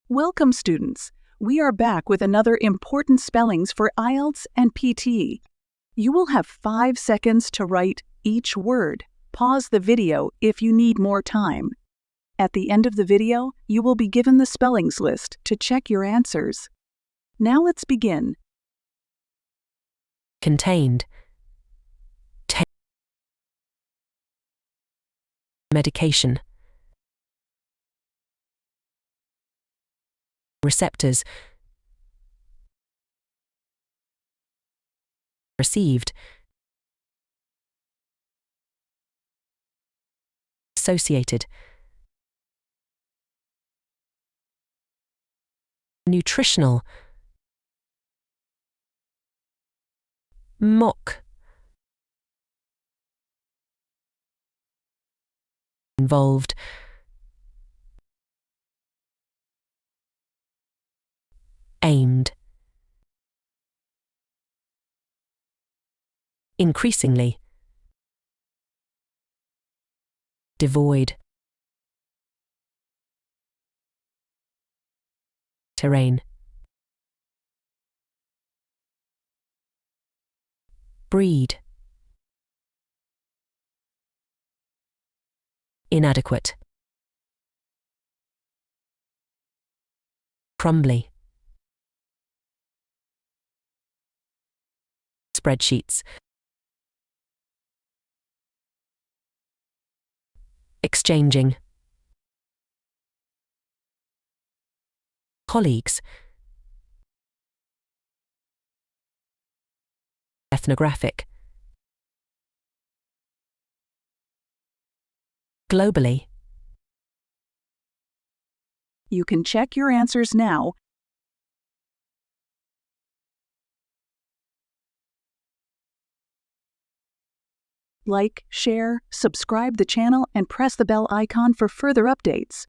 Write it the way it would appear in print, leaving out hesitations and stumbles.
Welcome, students. We are back with another important spellings for Ielts and PT. You will have 5 seconds to write each word. Pause the video if you need more time. At the end of the video, you will be given the spellings list to check your answers. Now let's begin. Contained. Medication. Receptors. Received. Associated. Nutritional. Mock. Involved. Aimed. Increasingly. Devoid. Terrain. Breed. Inadequate. Crumbly. Spreadsheets. Exchanging. Colleagues. Ethnographic. Globally. You can check your answers now. Like, share, subscribe the channel, and press the bell icon for further updates.